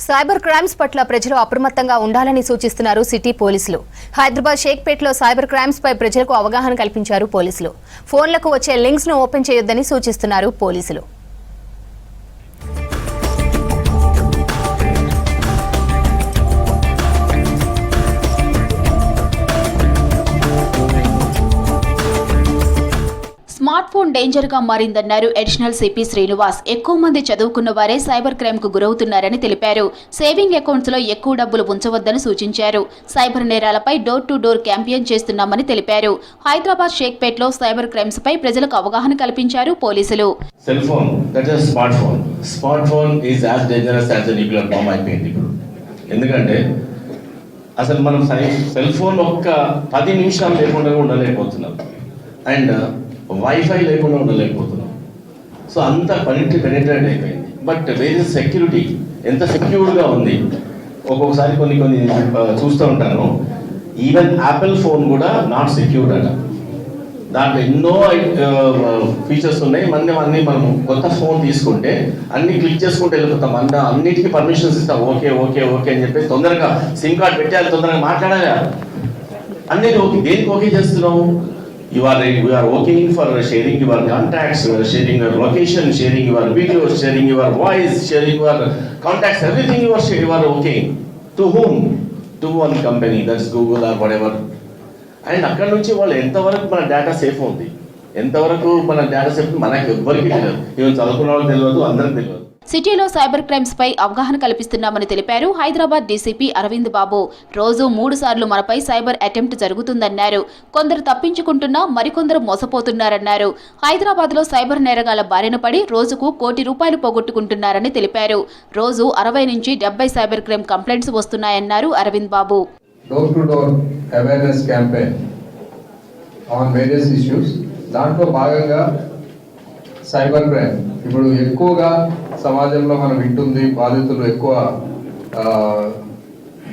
Cyber crimes పట్ల ప్రజలు అప్రమత్తంగా ఉండాలని సూచిస్తున్నారు సిటీ పోలీసులు. హైదరాబాద్ షేక్పేటలో సైబర్ క్రైమ్స్ పై ప్రజలకు అవగాహన కల్పించారు పోలీసులు. ఫోన్లకు వచ్చే లింక్స్ ను ఓపెన్ చేయొద్దని సూచిస్తున్నారు పోలీసులు. స్మార్ట్ ఫోన్ డేంజర్ గా మారిందన్నారు అడిషనల్ సిపి శ్రీనివాస్. ఎక్కువ మంది చదువుకున్న వారే సైబర్ క్రైమ్ కు గురవుతున్నారని తెలిపారు. సేవింగ్ అకౌంట్స్ లో ఎక్కువ డబ్బులు ఉంచవద్దని సూచించారు. సైబర్ నేరాలపై డోర్ టు డోర్ క్యాంపెయిన్ చేస్తున్నామని తెలిపారు. హైదరాబాద్ షేక్పేటలో సైబర్ క్రైమ్స్ పై ప్రజలకు అవగాహన కల్పించారు పోలీసులు. Cell phone that is smart phone is as dangerous as a nuclear bomb అయిపోయింది ఇప్పుడు. ఎందుకంటే అసలు మనం సెల్ ఫోన్ ఒక్క 10 నిమిషాలు లేకుండా ఉండలేకపోతున్నాం అండ్ వైఫై లేకుండా ఉండలేకపోతున్నాం. సో అంత పెనిట్రేట్ అయిపోయింది. బట్ వేర్ ఇస్ సెక్యూరిటీ, ఎంత సెక్యూర్డ్గా ఉంది. ఒక్కొక్కసారి కొన్ని చూస్తూ ఉంటాను, ఈవెన్ యాపిల్ ఫోన్ కూడా నాట్ సెక్యూర్డ్ అట. దాంట్లో ఎన్నో ఫీచర్స్ ఉన్నాయి. అన్నీ మనం కొత్త ఫోన్ తీసుకుంటే అన్ని క్లిక్ చేసుకుంటే వెళ్ళిపోతాం. అన్నిటికీ పర్మిషన్స్ ఇస్తాం. ఓకే ఓకే ఓకే అని చెప్పి తొందరగా సిమ్ కార్డ్ పెట్టాలి, తొందరగా మాట్లాడాలి. అన్నిటి ఓకే. దేనికి ఓకే చేస్తున్నావు? You are okay for sharing your contacts, sharing your location, sharing your videos, sharing your voice, sharing your contacts, everything you are okay. To whom? To one company, that's Google or whatever. And అక్కడ నుంచి వాళ్ళు ఎంతవరకు మన data safe ఉంది, ఎంతవరకు మన data safe మనకి ఎవ్వరికి తెలియదు. ఈవెన్ చదువుకున్న వాళ్ళు తెలియదు, అందరికి తెలియదు. సిటీలో సైబర్ క్రైమ్స్ పై అవగాహన కల్పిస్తున్నామని తెలిపారు హైదరాబాద్ డీసీపీ అరవింద్ బాబు. రోజు 3 సార్లు మనపై సైబర్ అటెంప్ట్ జరుగుతుందన్నారు. కొందరు తప్పించుకుంటున్నా మరికొందరు మోసపోతున్నారన్నారు. హైదరాబాద్ లో సైబర్ నేరగాళ్ల బారిన పడి రోజుకు ₹1 కోటి పోగొట్టుకుంటున్నారని తెలిపారు. రోజు 60 నుంచి 70 సైబర్ క్రైమ్ కంప్లైంట్స్ వస్తున్నాయన్నారు Arvind Babu. Door to door awareness campaign on various issues, దాంట్లో భాగంగా సైబర్ క్రైమ్ ఇప్పుడు ఎక్కువగా సమాజంలో మనం వింటుంది. బాధితులు ఎక్కువ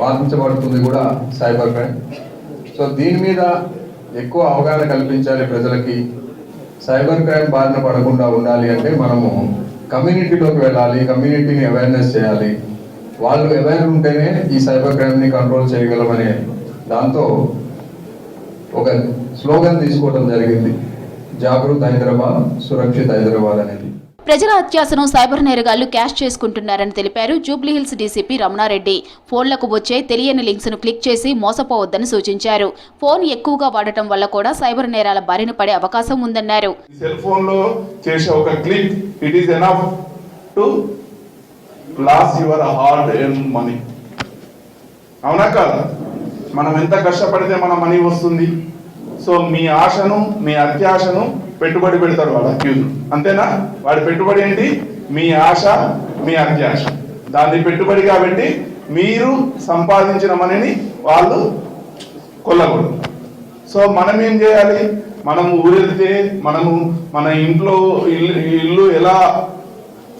బాధించబడుతుంది కూడా సైబర్ క్రైమ్. సో దీని మీద ఎక్కువ అవగాహన కల్పించాలి ప్రజలకి. సైబర్ క్రైమ్ బారిన పడకుండా ఉండాలి అంటే మనము కమ్యూనిటీలోకి వెళ్ళాలి, కమ్యూనిటీని అవేర్నెస్ చేయాలి. వాళ్ళు అవేర్ ఉంటేనే ఈ సైబర్ క్రైమ్ని కంట్రోల్ చేయగలమనే దాంతో ఒక స్లోగన్ తీసుకోవడం జరిగింది, జాగృత్ హైదరాబాద్, సురక్షిత్ హైదరాబాద్ అనేది. ప్రజల అత్యాశను సైబర్ నేరగాళ్లు క్యాష్ చేసుకుంటున్నారని తెలిపారు జూబ్లీహిల్స్ డీసీపీ రమణారెడ్డి. ఫోన్లకు వచ్చే తెలియని లింక్స్ ను క్లిక్ చేసి మోసపోవద్దని సూచించారు. ఫోన్ ఎక్కువగా వాడటం వల్ల కూడా సైబర్ నేరాల బారిన పడే అవకాశం ఉందన్నారు. సెల్ ఫోన్ లో చేసే ఒక click, it is enough to lose your hard earn money. అవునా కాదా? మనం ఎంత కష్టపడితే మన మనీ వస్తుంది. సో మీ ఆశను, మీ అత్యాశను పెట్టుబడి పెడతాడు వాడు అక్యూజ్. అంతేనా? వాడి పెట్టుబడి ఏంటి? మీ ఆశ, మీ అత్యాశ. దాన్ని పెట్టుబడి కాబట్టి మీరు సంపాదించిన మనీని వాళ్ళు కొల్లకూడదు. సో మనం ఏం చేయాలి? మనం ఊరెళ్తే మన ఇంట్లో ఇల్లు ఎలా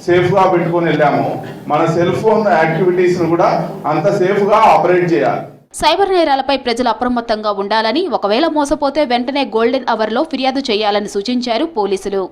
సేఫ్గా పెట్టుకొని వెళ్ళామో మన సెల్ ఫోన్ యాక్టివిటీస్ను కూడా అంత సేఫ్గా ఆపరేట్ చేయాలి. సైబర్ నేరాలపై ప్రజలు అప్రమత్తంగా ఉండాలని, ఒకవేళ మోసపోతే వెంటనే గోల్డెన్ అవర్ లో ఫిర్యాదు చేయాలని సూచించారు పోలీసులు.